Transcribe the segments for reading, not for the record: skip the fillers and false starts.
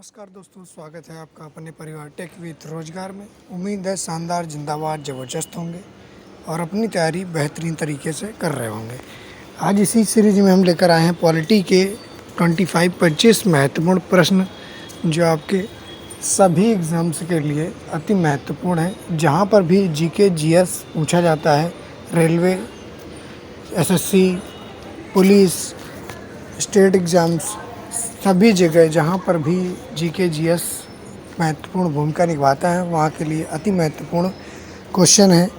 नमस्कार दोस्तों, स्वागत है आपका अपने परिवार टेक विथ रोजगार में। उम्मीद है शानदार, जिंदाबाद, ज़बरदस्त होंगे और अपनी तैयारी बेहतरीन तरीके से कर रहे होंगे। आज इसी सीरीज में हम लेकर आए हैं पॉलिटी के 25 महत्वपूर्ण प्रश्न जो आपके सभी एग्ज़ाम्स के लिए अति महत्वपूर्ण है। जहाँ पर भी जीके जीएस पूछा जाता है, railway, SSC, police, state exams, सभी जगह जहाँ पर भी जीके जीएस महत्वपूर्ण भूमिका निभाता है वहाँ के लिए अति महत्वपूर्ण क्वेश्चन है।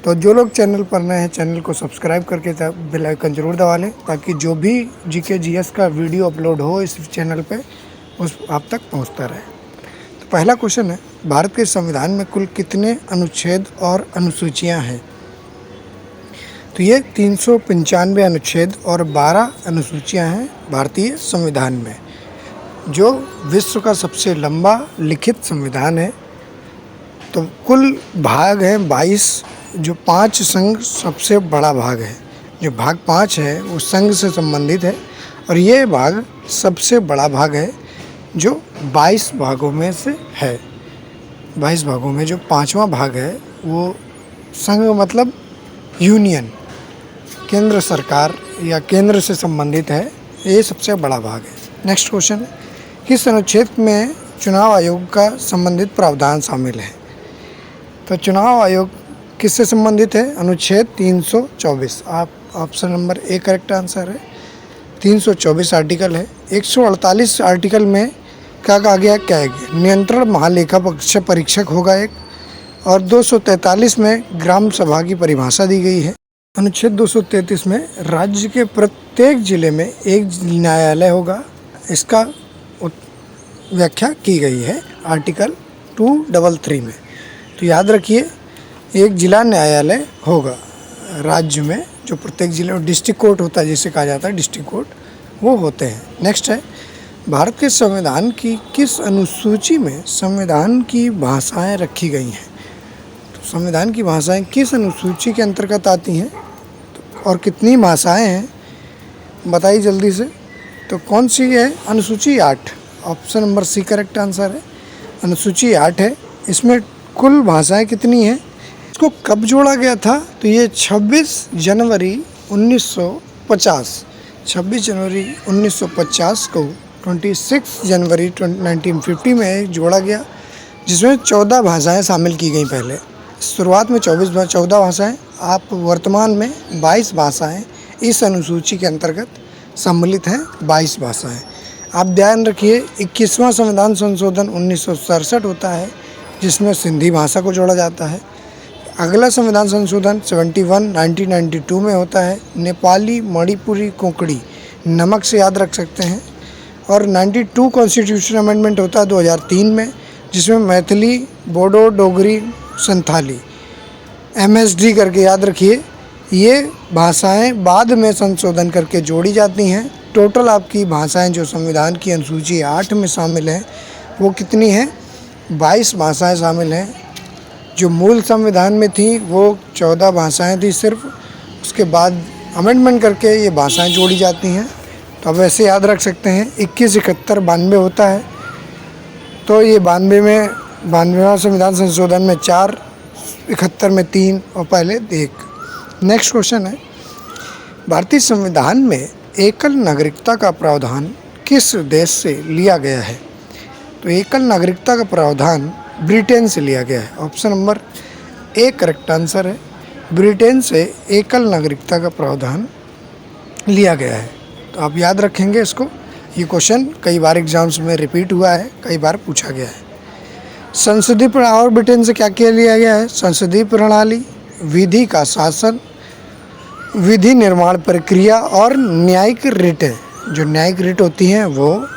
तो जो लोग चैनल पर नए हैं, चैनल को सब्सक्राइब करके बेल आइकन जरूर दबा लें ताकि जो भी जीके जीएस का वीडियो अपलोड हो इस चैनल पे उस आप तक पहुँचता रहे। तो पहला क्वेश्चन है, भारत के संविधान में कुल कितने अनुच्छेद और अनुसूचियाँ हैं? तो ये 395 अनुच्छेद और 12 अनुसूचियाँ हैं भारतीय संविधान में, जो विश्व का सबसे लंबा लिखित संविधान है। तो कुल भाग हैं 22, जो 5 संघ सबसे बड़ा भाग है। जो भाग 5 है वो संघ से संबंधित है और ये भाग सबसे बड़ा भाग है जो 22 भागों में से है। 22 भागों में जो 5वां भाग है वो संघ मतलब यूनियन, केंद्र सरकार या केंद्र से संबंधित है। ये सबसे बड़ा भाग है। नेक्स्ट क्वेश्चन है, किस अनुच्छेद में चुनाव आयोग का संबंधित प्रावधान शामिल है? तो चुनाव आयोग किससे संबंधित है? अनुच्छेद 324। आप option number A correct answer है। 324 आर्टिकल है। 148 आर्टिकल में क्या कहा गया? क्या है? नियंत्रण महालेखा परीक्षक होगा एक, और 243 में ग्राम सभा की परिभाषा दी गई है। अनुच्छेद 233 में राज्य के प्रत्येक जिले में एक न्यायालय होगा, इसका व्याख्या की गई है आर्टिकल 233 में। तो याद रखिए, एक जिला न्यायालय होगा राज्य में, जो प्रत्येक जिले में डिस्ट्रिक्ट कोर्ट होता है, जिसे कहा जाता है डिस्ट्रिक्ट कोर्ट, वो होते हैं। नेक्स्ट है, भारत के संविधान की किस अनुसूची में संविधान की भाषाएं रखी गई हैं? तो संविधान की भाषाएं किस अनुसूची के अंतर्गत आती हैं और कितनी भाषाएं हैं, बताइए जल्दी से। तो कौन सी है? अनुसूची 8। Option number C correct answer है। अनुसूची 8 है। इसमें कुल भाषाएं कितनी हैं? इसको कब जोड़ा गया था? तो ये 26 जनवरी 1950 को 26 जनवरी 1950 में जोड़ा गया, जिसमें 14 भाषाएं शामिल की गई। पहले शुरुआत में 14 भाषाएं, आप वर्तमान में 22 भाषाएं इस अनुसूची के अंतर्गत सम्मिलित हैं। 22 भाषाएं। आप ध्यान रखिए, 21वां संविधान संशोधन 1967 होता है, जिसमें सिंधी भाषा को जोड़ा जाता है। अगला संविधान संशोधन 71 1992 में होता है। नेपाली, मणिपुरी, कोंकणी, नमक से याद रख सकते हैं। और 92 कॉन्स्टिट्यूशन अमेंडमेंट होता है 2003 में, जिसमें मैथिली, बोडो, डोगरी, संथाली, MSD करके याद रखिए। ये भाषाएं बाद में संशोधन करके जोड़ी जाती हैं। टोटल आपकी भाषाएं जो संविधान की अनुसूची 8 में शामिल हैं वो कितनी हैं? 22 भाषाएं शामिल हैं। जो मूल संविधान में थी वो 14 भाषाएं थी सिर्फ, उसके बाद अमेंडमेंट करके ये भाषाएं जोड़ी जाती हैं। तो अब ऐसे याद रख सकते हैं, 21, 71, 92 होता है। तो ये 92वां संविधान संशोधन में 4, 71 में 3 और पहले 1। नेक्स्ट क्वेश्चन है, भारतीय संविधान में एकल नागरिकता का प्रावधान किस देश से लिया गया है? तो एकल नागरिकता का प्रावधान ब्रिटेन से लिया गया है। Option number A correct answer है। ब्रिटेन से एकल नागरिकता का प्रावधान लिया गया है। तो आप याद रखेंगे इसको। ये क्वेश्चन कई बार एग्जाम्स में रिपीट हुआ है, कई बार पूछा गया है। संसदीय प्रणाली और ब्रिटेन से क्या क्या लिया गया है? संसदीय प्रणाली, विधि का शासन, विधि निर्माण प्रक्रिया और न्यायिक रिटें। जो न्यायिक रिट होती हैं वो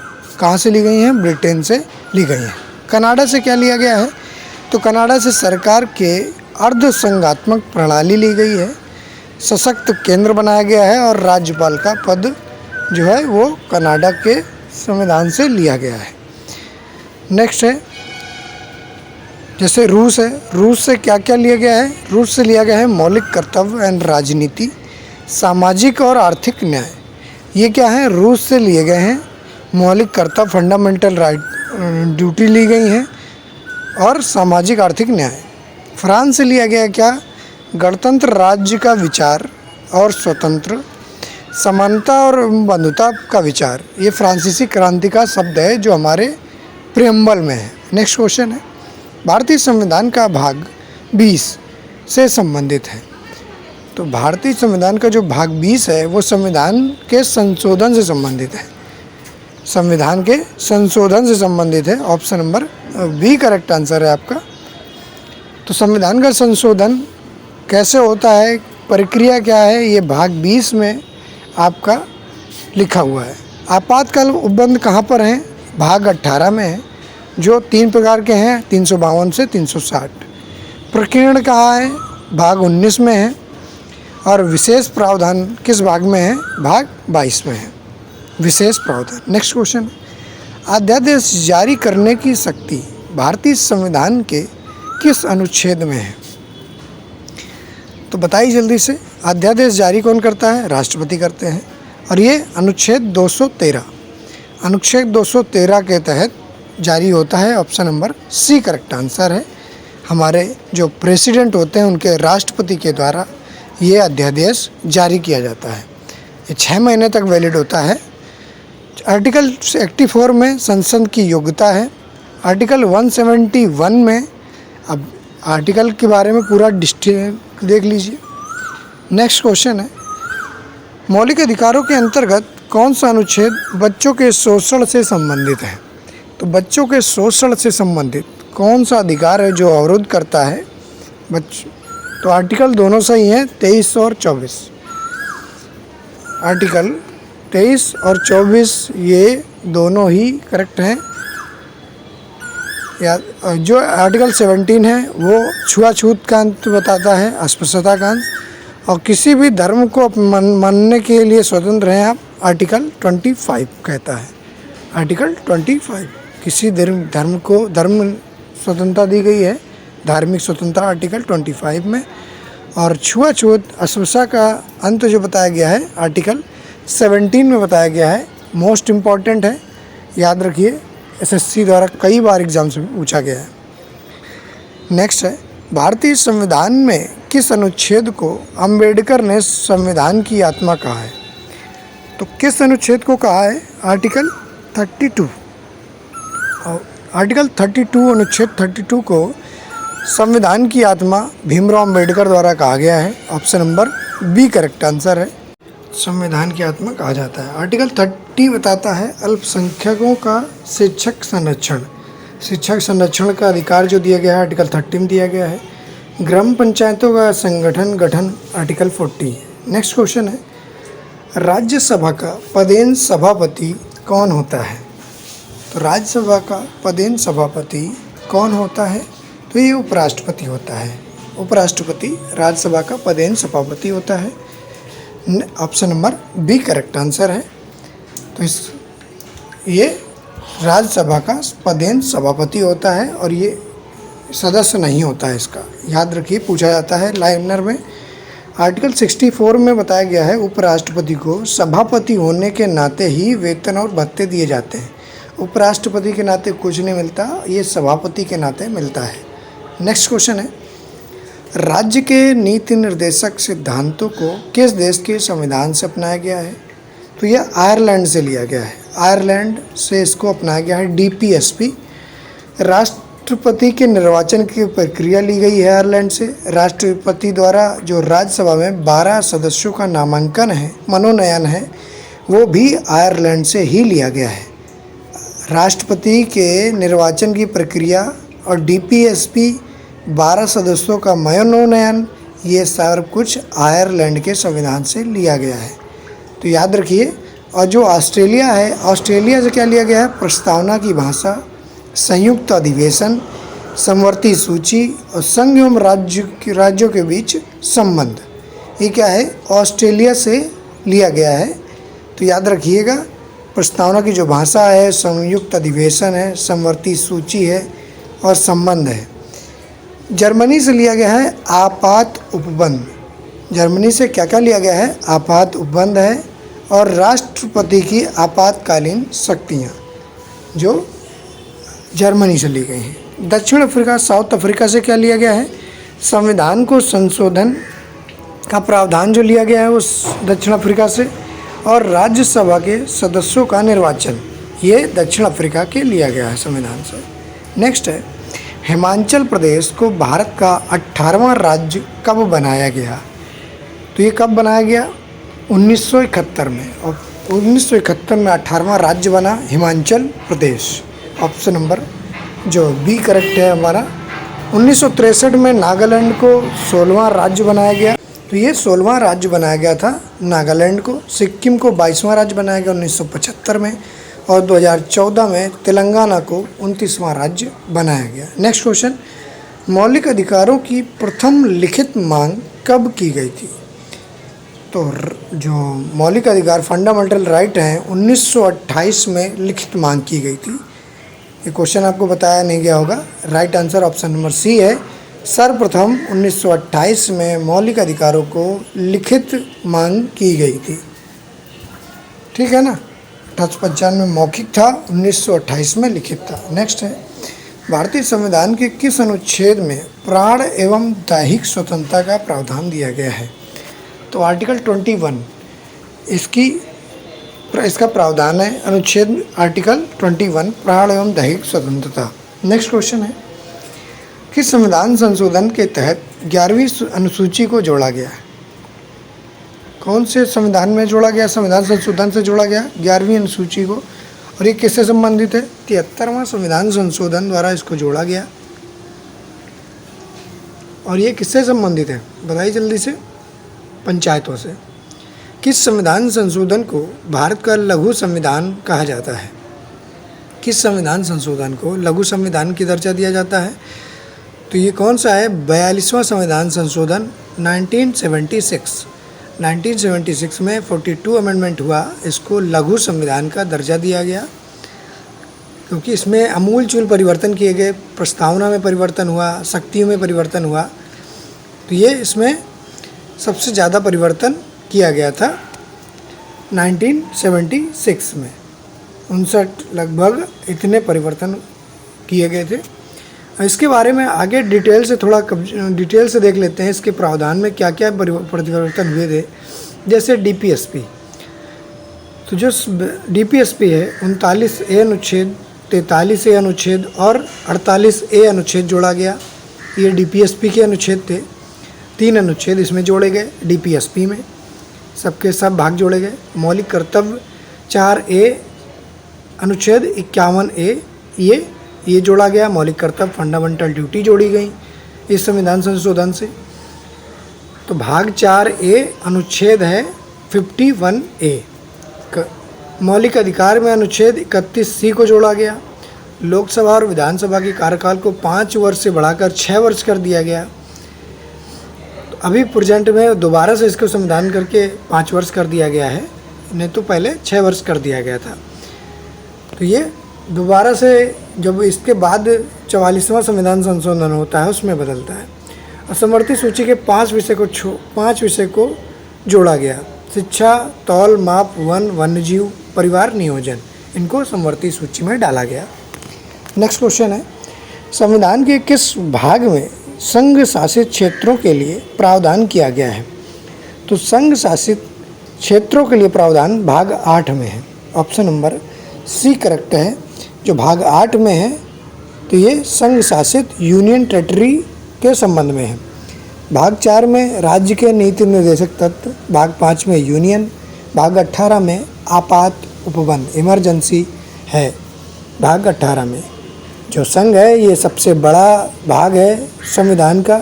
कहाँ से ली गई हैं? ब्रिटेन से ली गई हैं। कनाडा से क्या लिया गया है? तो कनाडा से सरकार के अर्ध संघात्मक प्रणाली ली गई है, सशक्त केंद्र बनाया गया है और राज्यपाल का पद जो है वो कनाडा के संविधान से लिया गया है। नेक्स्ट है, जैसे रूस है, रूस से क्या क्या लिया गया है? रूस से लिया गया है मौलिक कर्तव्य एंड राजनीति, सामाजिक और आर्थिक न्याय। ये क्या है? रूस से लिए गए हैं मौलिक कर्तव्य, फंडामेंटल ड्यूटी ली गई हैं और सामाजिक आर्थिक न्याय। फ्रांस से लिया गया क्या, गणतंत्र राज्य का विचार और स्वतंत्र समानता और बंधुता का विचार। ये फ्रांसीसी क्रांति का शब्द है जो हमारे प्रियम्बल में है। नेक्स्ट क्वेश्चन है, भारतीय संविधान का भाग 20 से संबंधित है। तो भारतीय संविधान का जो भाग 20 है वो संविधान के संशोधन से संबंधित है। संविधान के संशोधन से संबंधित है। Option number B correct answer है आपका। तो संविधान का संशोधन कैसे होता है, प्रक्रिया क्या है, ये भाग 20 में आपका लिखा हुआ है। आपातकाल उपबंध कहाँ पर हैं, भाग 18 में है, जो 3 प्रकार के हैं, 352 से 360। प्रकीर्ण कहाँ है, भाग 19 में है। और विशेष प्रावधान किस भाग में है, भाग 22 में है, विशेष प्रावधान। नेक्स्ट क्वेश्चन, अध्यादेश जारी करने की शक्ति भारतीय संविधान के किस अनुच्छेद में है। तो बताइए जल्दी से, अध्यादेश जारी कौन करता है, राष्ट्रपति करते हैं। और ये अनुच्छेद 213, अनुच्छेद 213 के तहत जारी होता है। Option number C correct answer है। हमारे जो प्रेसिडेंट होते हैं उनके राष्ट्रपति के द्वारा ये अध्यादेश जारी किया जाता है। ये 6 महीने तक वैलिड होता है। आर्टिकल 84 में संसद की योग्यता है। आर्टिकल 171 में, अब आर्टिकल के बारे में पूरा देख लीजिए। नेक्स्ट क्वेश्चन है, मौलिक अधिकारों के अंतर्गत कौन सा अनुच्छेद बच्चों के शोषण से संबंधित है। तो बच्चों के शोषण से संबंधित कौन सा अधिकार है जो अवरुद्ध करता है बच्चों। तो आर्टिकल दोनों सही हैं, 23 और 24। आर्टिकल 23 और 24 ये दोनों ही करेक्ट हैं। या जो आर्टिकल 17 है वो छुआछूत का अंत बताता है, अस्पृश्यता का अंत, और किसी भी धर्म को मानने के लिए स्वतंत्र हैं आप, आर्टिकल 25 कहता है। आर्टिकल 25 किसी धर्म को धर्म स्वतंत्रता दी गई है, धार्मिक स्वतंत्रता आर्टिकल 25 में। और छुआछूत अस्पृश्यता का अंत जो बताया गया है आर्टिकल 17 में बताया गया है। मोस्ट इम्पॉर्टेंट है, याद रखिए, एसएससी द्वारा कई बार एग्जाम्स में पूछा गया है। नेक्स्ट है, भारतीय संविधान में किस अनुच्छेद को अंबेडकर ने संविधान की आत्मा कहा है। तो किस अनुच्छेद को कहा है, आर्टिकल 32। आर्टिकल 32 अनुच्छेद 32 को संविधान की आत्मा भीमराव अंबेडकर द्वारा कहा गया है। Option number B correct answer है, संविधान की आत्मा कहा जाता है। आर्टिकल 30 बताता है अल्पसंख्यकों का शिक्षक संरक्षण। शिक्षक संरक्षण का अधिकार जो दिया गया है आर्टिकल 30 में दिया गया है। ग्राम पंचायतों का संगठन गठन आर्टिकल 40। नेक्स्ट क्वेश्चन है, राज्यसभा का पदेन सभापति कौन होता है। तो राज्यसभा का पदेन सभापति कौन होता है, तो ये उपराष्ट्रपति होता है। उपराष्ट्रपति राज्यसभा का पदेन सभापति होता है। Option number B correct answer है। तो ये राज्यसभा का पदेन सभापति होता है और ये सदस्य नहीं होता है, इसका याद रखिए, पूछा जाता है लाइनर में। आर्टिकल 64 में बताया गया है उपराष्ट्रपति को सभापति होने के नाते ही वेतन और भत्ते दिए जाते हैं। उपराष्ट्रपति के नाते कुछ नहीं मिलता, ये सभापति के नाते मिलता है। नेक्स्ट क्वेश्चन है, राज्य के नीति निर्देशक सिद्धांतों को किस देश के संविधान से अपनाया गया है। तो यह आयरलैंड से लिया गया है। आयरलैंड से इसको अपनाया गया है। डीपीएसपी राष्ट्रपति के निर्वाचन की प्रक्रिया ली गई है आयरलैंड से। राष्ट्रपति द्वारा जो राज्यसभा में 12 सदस्यों का नामांकन है, मनोनयन है, वो भी आयरलैंड से ही लिया गया है। राष्ट्रपति के निर्वाचन की प्रक्रिया और डीपीएसपी 12 सदस्यों का मनोनयन, ये सब कुछ आयरलैंड के संविधान से लिया गया है, तो याद रखिए। और जो ऑस्ट्रेलिया है, ऑस्ट्रेलिया से क्या लिया गया है, प्रस्तावना की भाषा, संयुक्त अधिवेशन, समवर्ती सूची और संघ एवं राज्यों के बीच संबंध, ये क्या है, ऑस्ट्रेलिया से लिया गया है। तो याद रखिएगा, प्रस्तावना की जो भाषा है, संयुक्त अधिवेशन है, समवर्ती सूची है और संबंध है। जर्मनी से लिया गया है आपात उपबंध। जर्मनी से क्या क्या लिया गया है, आपात उपबंध है और राष्ट्रपति की आपातकालीन शक्तियाँ, जो जर्मनी से ली गई हैं। दक्षिण अफ्रीका, साउथ अफ्रीका से क्या लिया गया है? संविधान को संशोधन का प्रावधान जो लिया गया है वो दक्षिण अफ्रीका से, और राज्यसभा के सदस्यों का निर्वाचन ये दक्षिण अफ्रीका के लिया गया है संविधान से। नेक्स्ट है, हिमाचल प्रदेश को भारत का 18वां राज्य कब बनाया गया? तो ये कब बनाया गया? 1971 में, और 1971 में 18वां राज्य बना हिमाचल प्रदेश। ऑप्शन नंबर जो बी करेक्ट है हमारा। 1963 में नागालैंड को 16वां राज्य बनाया गया, तो ये 16वां राज्य बनाया गया था नागालैंड को। सिक्किम को 22वां राज्य बनाया गया 1975 में, और 2014 में तेलंगाना को 29वां राज्य बनाया गया। नेक्स्ट क्वेश्चन, मौलिक अधिकारों की प्रथम लिखित मांग कब की गई थी? तो जो मौलिक अधिकार फंडामेंटल राइट हैं 1928 में लिखित मांग की गई थी। ये क्वेश्चन आपको बताया नहीं गया होगा। Right answer option number C है। सर्वप्रथम 1928 में मौलिक अधिकारों को लिखित मांग की गई थी। ठीक है ना, 1895 में मौखिक था, 1928 में लिखित था। नेक्स्ट है, भारतीय संविधान के किस अनुच्छेद में प्राण एवं दैहिक स्वतंत्रता का प्रावधान दिया गया है? तो आर्टिकल 21 इसका प्रावधान है। अनुच्छेद आर्टिकल 21 प्राण एवं दैहिक स्वतंत्रता। नेक्स्ट क्वेश्चन है, किस संविधान संशोधन के तहत 11वीं अनुसूची को जोड़ा गया है? कौन से संविधान में जोड़ा गया? संविधान संशोधन से जोड़ा गया 11वीं अनुसूची को, और ये किससे संबंधित है? 73वां संविधान संशोधन द्वारा इसको जोड़ा गया। और ये किससे संबंधित है बताइए जल्दी से? पंचायतों से। किस संविधान संशोधन को भारत का लघु संविधान कहा जाता है? किस संविधान संशोधन को लघु संविधान की दर्जा दिया जाता है? तो ये कौन सा है? 42वां संविधान संशोधन 1976 में 42 अमेंडमेंट हुआ, इसको लघु संविधान का दर्जा दिया गया, क्योंकि इसमें अमूलचूल परिवर्तन किए गए, प्रस्तावना में परिवर्तन हुआ, शक्तियों में परिवर्तन हुआ। तो ये इसमें सबसे ज़्यादा परिवर्तन किया गया था 1976 में। 59 लगभग इतने परिवर्तन किए गए थे। इसके बारे में आगे डिटेल से देख लेते हैं, इसके प्रावधान में क्या क्या परिवर्तन हुए थे। जैसे डीपीएसपी, तो जो डीपीएसपी है 39A अनुच्छेद, 43A अनुच्छेद और 48A अनुच्छेद जोड़ा गया। ये डीपीएसपी के अनुच्छेद थे। 3 अनुच्छेद इसमें जोड़े गए डीपीएसपी में, सबके सब भाग जोड़े गए। मौलिक कर्तव्य 4A अनुच्छेद 51A ये जोड़ा गया। मौलिक कर्तव्य फंडामेंटल ड्यूटी जोड़ी गई इस संविधान संशोधन से। तो भाग 4A अनुच्छेद है 51A। मौलिक अधिकार में अनुच्छेद 31C को जोड़ा गया। लोकसभा और विधानसभा के कार्यकाल को 5 वर्ष से बढ़ाकर 6 वर्ष कर दिया गया। तो अभी प्रेजेंट में दोबारा से इसको संविधान करके 5 वर्ष कर दिया गया है, नहीं तो पहले 6 वर्ष कर दिया गया था। तो ये दोबारा से जब इसके बाद 44वां संविधान संशोधन होता है उसमें बदलता है। असमर्थी सूची के 5 विषय को जोड़ा गया। शिक्षा, तौल, माप, वन, वन्यजीव, परिवार नियोजन, इनको समवर्ती सूची में डाला गया। नेक्स्ट क्वेश्चन है, संविधान के किस भाग में संघ शासित क्षेत्रों के लिए प्रावधान किया गया है? तो संघ शासित क्षेत्रों के लिए प्रावधान भाग 8 में है। ऑप्शन नंबर सी करेक्ट है। जो भाग 8 में है तो ये संघ शासित यूनियन टेरिटरी के संबंध में है। भाग 4 में राज्य के नीति निर्देशक तत्व, भाग 5 में यूनियन, भाग 18 में आपात उपबंध इमरजेंसी है। भाग 18 में जो संघ है ये सबसे बड़ा भाग है संविधान का।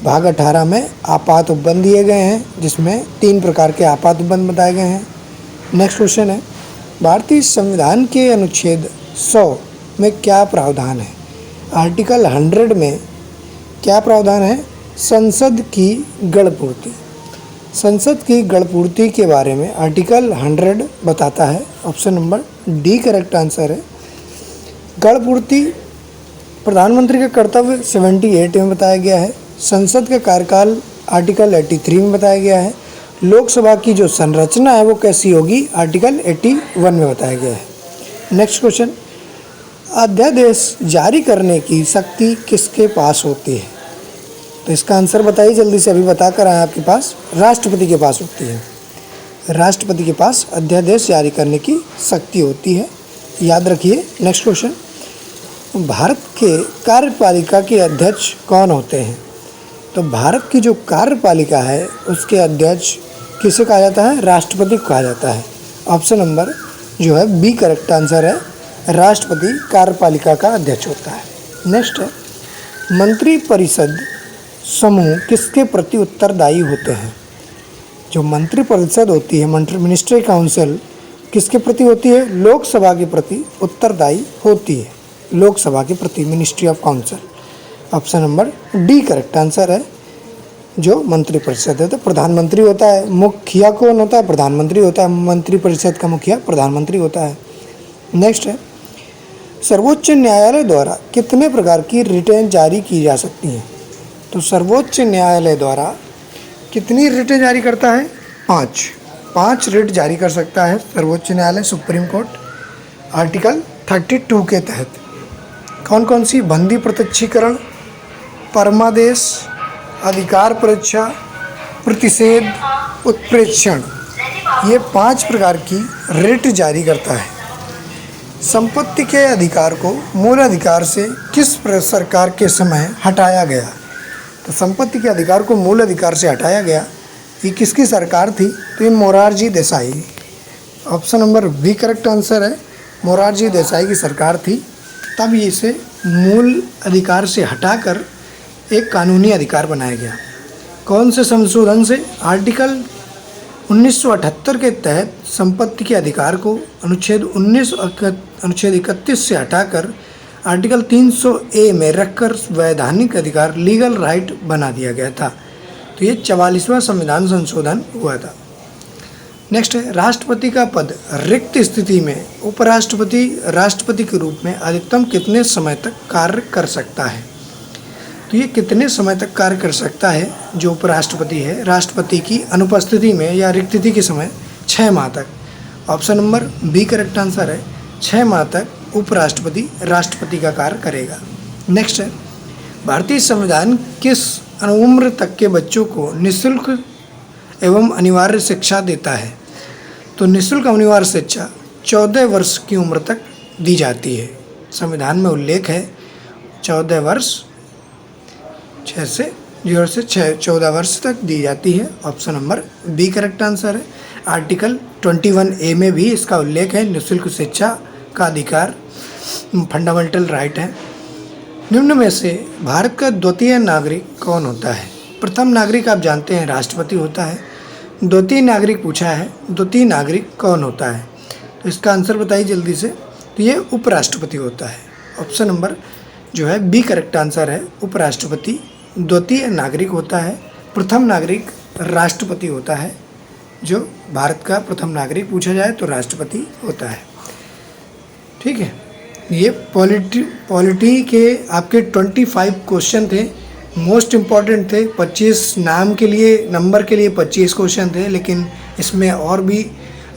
भाग 18 में आपात उपबंध दिए गए हैं, जिसमें 3 प्रकार के आपात उपबंध बताए गए हैं। नेक्स्ट क्वेश्चन है, भारतीय संविधान के अनुच्छेद 100 में क्या प्रावधान है? आर्टिकल 100 में क्या प्रावधान है? संसद की गणपूर्ति। संसद की गणपूर्ति के बारे में आर्टिकल 100 बताता है। Option number D correct answer है। गणपूर्ति प्रधानमंत्री का कर्तव्य 78 में बताया गया है। संसद का कार्यकाल आर्टिकल 83 में बताया गया है। लोकसभा की जो संरचना है वो कैसी होगी? आर्टिकल 81 में बताया गया है। नेक्स्ट क्वेश्चन, अध्यादेश जारी करने की शक्ति किसके पास होती है? तो इसका आंसर बताइए जल्दी से, अभी बता कर आए आपके पास, राष्ट्रपति के पास होती है। राष्ट्रपति के पास अध्यादेश जारी करने की शक्ति होती है, याद रखिए। नेक्स्ट क्वेश्चन, भारत के कार्यपालिका के अध्यक्ष कौन होते हैं? तो भारत की जो कार्यपालिका है उसके अध्यक्ष किसे कहा जाता है? राष्ट्रपति को कहा जाता है। ऑप्शन नंबर जो है बी करेक्ट आंसर है, राष्ट्रपति कार्यपालिका का अध्यक्ष होता है। नेक्स्ट है, मंत्रिपरिषद समूह किसके प्रति उत्तरदायी होते हैं? जो मंत्रिपरिषद होती है, मिनिस्ट्री काउंसिल, किसके प्रति होती है? लोकसभा के प्रति उत्तरदायी होती है, लोकसभा के प्रति ministry of council. Option number D correct answer है। जो मंत्रिपरिषद है तो प्रधानमंत्री होता है, मुखिया कौन होता है? प्रधानमंत्री होता है, मंत्रिपरिषद का मुखिया प्रधानमंत्री होता है। नेक्स्ट है, सर्वोच्च न्यायालय द्वारा कितने प्रकार की रिटें जारी की जा सकती हैं? तो सर्वोच्च न्यायालय द्वारा कितनी रिटें जारी करता है? 5 रिट जारी कर सकता है सर्वोच्च न्यायालय, सुप्रीम कोर्ट, आर्टिकल 32 के तहत। कौन कौन सी? बंदी प्रत्यक्षीकरण, परमादेश, अधिकार परीक्षा, प्रतिषेध, उत्प्रेक्षण, ये 5 प्रकार की रिट जारी करता है। संपत्ति के अधिकार को मूल अधिकार से किस सरकार के समय हटाया गया? तो संपत्ति के अधिकार को मूल अधिकार से हटाया गया, ये किसकी सरकार थी? तो ये Morarji Desai. Option number B correct answer है, मोरारजी देसाई की सरकार थी, तब इसे मूल अधिकार से हटाकर एक कानूनी अधिकार बनाया गया। कौन से संशोधन से? आर्टिकल 1978 के तहत संपत्ति के अधिकार को अनुच्छेद 31 से हटाकर आर्टिकल 300A में रखकर वैधानिक अधिकार, लीगल राइट बना दिया गया था। तो ये 44वां संविधान संशोधन हुआ था। नेक्स्ट है, राष्ट्रपति का पद रिक्त स्थिति में उपराष्ट्रपति राष्ट्रपति के रूप में अधिकतम कितने समय तक कार्य कर सकता है? तो ये कितने समय तक कार्य कर सकता है जो उपराष्ट्रपति है राष्ट्रपति की अनुपस्थिति में या रिक्तति के समय? 6 माह तक। Option number B correct answer है, 6 माह तक उपराष्ट्रपति राष्ट्रपति का कार्य करेगा। नेक्स्ट है, भारतीय संविधान किस उम्र तक के बच्चों को निःशुल्क एवं अनिवार्य शिक्षा देता है? तो निःशुल्क अनिवार्य शिक्षा 14 वर्ष की उम्र तक दी जाती है। संविधान में उल्लेख है 14 वर्ष, 0 से 14 वर्ष तक दी जाती है। Option number B correct answer है। आर्टिकल 21A में भी इसका उल्लेख है, निःशुल्क शिक्षा का अधिकार फंडामेंटल राइट है। निम्न में से भारत का द्वितीय नागरिक कौन होता है? प्रथम नागरिक आप जानते हैं राष्ट्रपति होता है, द्वितीय नागरिक पूछा है, द्वितीय नागरिक कौन होता है? तो इसका आंसर बताइए जल्दी से। तो ये उपराष्ट्रपति होता है। ऑप्शन नंबर जो है बी करेक्ट आंसर है, उपराष्ट्रपति द्वितीय नागरिक होता है। प्रथम नागरिक राष्ट्रपति होता है। जो भारत का प्रथम नागरिक पूछा जाए तो राष्ट्रपति होता है। ठीक है, ये पॉलिटी के आपके 25 क्वेश्चन थे, मोस्ट इम्पॉर्टेंट थे। 25 नाम के लिए, नंबर के लिए 25 क्वेश्चन थे, लेकिन इसमें और भी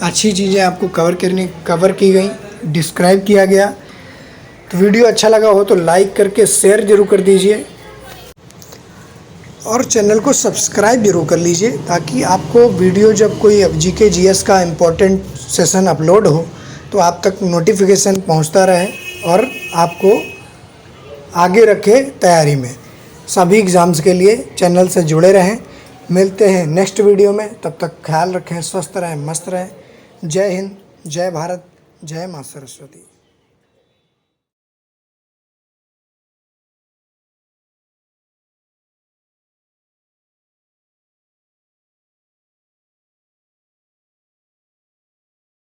अच्छी चीज़ें आपको कवर की गई, डिस्क्राइब किया गया। तो वीडियो अच्छा लगा हो तो लाइक करके शेयर जरूर कर दीजिए और चैनल को सब्सक्राइब जरूर कर लीजिए, ताकि आपको वीडियो जब कोई जीके जीएस का इम्पोर्टेंट सेशन अपलोड हो तो आप तक नोटिफिकेशन पहुंचता रहे और आपको आगे रखे तैयारी में। सभी एग्ज़ाम्स के लिए चैनल से जुड़े रहें। मिलते हैं नेक्स्ट वीडियो में, तब तक ख्याल रखें, स्वस्थ रहें, मस्त रहें। जय हिंद, जय भारत, जय माँ सरस्वती।